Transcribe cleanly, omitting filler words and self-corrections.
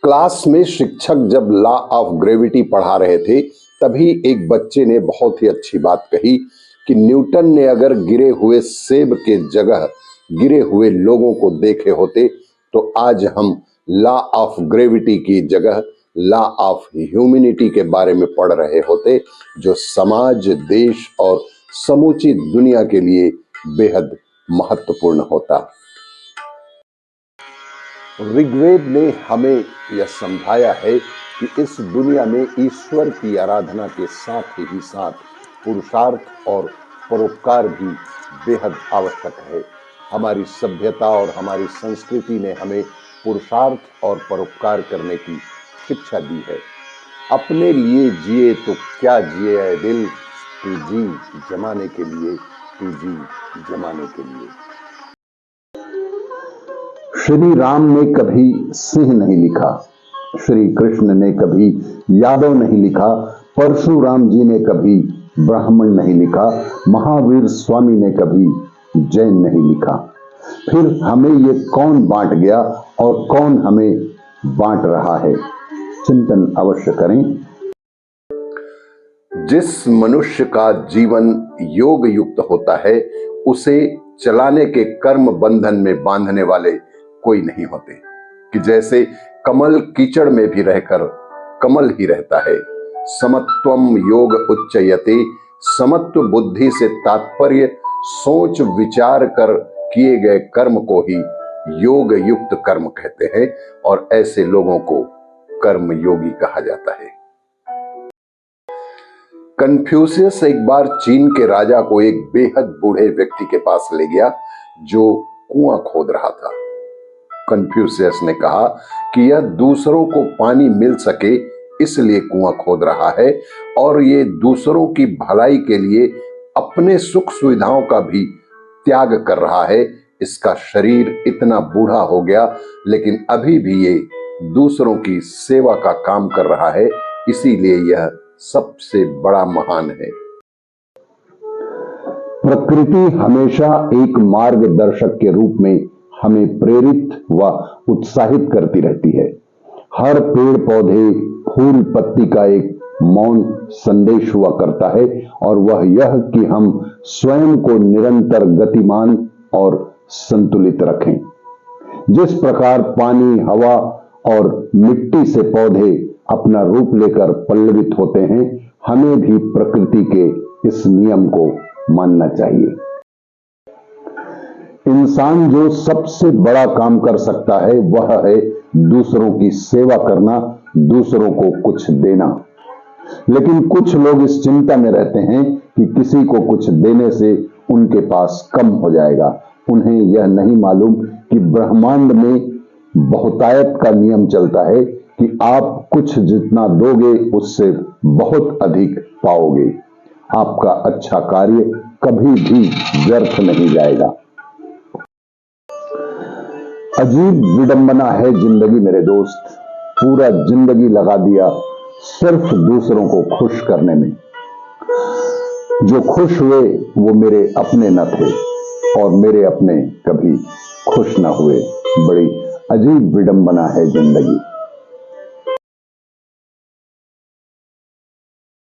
Class में शिक्षक जब लॉ ऑफ ग्रेविटी पढ़ा रहे थे तभी एक बच्चे ने बहुत ही अच्छी बात कही कि न्यूटन ने अगर गिरे हुए सेब के जगह गिरे हुए लोगों को देखे होते तो आज हम लॉ ऑफ ग्रेविटी की जगह लॉ ऑफ ह्यूमैनिटी के बारे में पढ़ रहे होते, जो समाज, देश और समूची दुनिया के लिए बेहद महत्वपूर्ण होता। ऋग्वेद ने हमें यह समझाया है कि इस दुनिया में ईश्वर की आराधना के साथ ही साथ पुरुषार्थ और परोपकार भी बेहद आवश्यक है। हमारी सभ्यता और हमारी संस्कृति ने हमें पुरुषार्थ और परोपकार करने की शिक्षा दी है। अपने लिए जिए तो क्या जिए ऐ दिल, तू जी जमाने के लिए, तू जी जमाने के लिए। श्री राम ने कभी सिंह नहीं लिखा, श्री कृष्ण ने कभी यादव नहीं लिखा, परशुराम जी ने कभी ब्राह्मण नहीं लिखा, महावीर स्वामी ने कभी जैन नहीं लिखा। फिर हमें ये कौन बांट गया और कौन हमें बांट रहा है, चिंतन अवश्य करें। जिस मनुष्य का जीवन योग युक्त होता है उसे चलाने के कर्म बंधन में बांधने वाले कोई नहीं होते, कि जैसे कमल कीचड़ में भी रहकर कमल ही रहता है। समत्वम योग उच्चयते, समत्व बुद्धि से तात्पर्य सोच विचार कर किए गए कर्म को ही योग युक्त कर्म कहते हैं और ऐसे लोगों को कर्म योगी कहा जाता है। कन्फ्यूशियस एक बार चीन के राजा को एक बेहद बूढ़े व्यक्ति के पास ले गया जो कुआं खोद रहा था। कन्फ्यूशियस ने कहा कि यह दूसरों को पानी मिल सके इसलिए कुआं खोद रहा है और ये दूसरों की भलाई के लिए अपने सुख सुविधाओं का भी त्याग कर रहा है। इसका शरीर इतना बूढ़ा हो गया लेकिन अभी भी ये दूसरों की सेवा का काम कर रहा है, इसीलिए यह सबसे बड़ा महान है। प्रकृति हमेशा एक मार्गदर्शक के रूप में हमें प्रेरित व उत्साहित करती रहती है। हर पेड़ पौधे, फूल पत्ती का एक मौन संदेश हुआ करता है और वह यह कि हम स्वयं को निरंतर गतिमान और संतुलित रखें। जिस प्रकार पानी, हवा और मिट्टी से पौधे अपना रूप लेकर पल्लवित होते हैं, हमें भी प्रकृति के इस नियम को मानना चाहिए। इंसान जो सबसे बड़ा काम कर सकता है वह है दूसरों की सेवा करना, दूसरों को कुछ देना। लेकिन कुछ लोग इस चिंता में रहते हैं कि किसी को कुछ देने से उनके पास कम हो जाएगा। उन्हें यह नहीं मालूम कि ब्रह्मांड में बहुतायत का नियम चलता है कि आप कुछ जितना दोगे उससे बहुत अधिक पाओगे। आपका अच्छा कार्य कभी भी व्यर्थ नहीं जाएगा। अजीब विडंबना है जिंदगी मेरे दोस्त, पूरा जिंदगी लगा दिया सिर्फ दूसरों को खुश करने में। जो खुश हुए वो मेरे अपने न थे और मेरे अपने कभी खुश न हुए। बड़ी अजीब विडंबना है जिंदगी।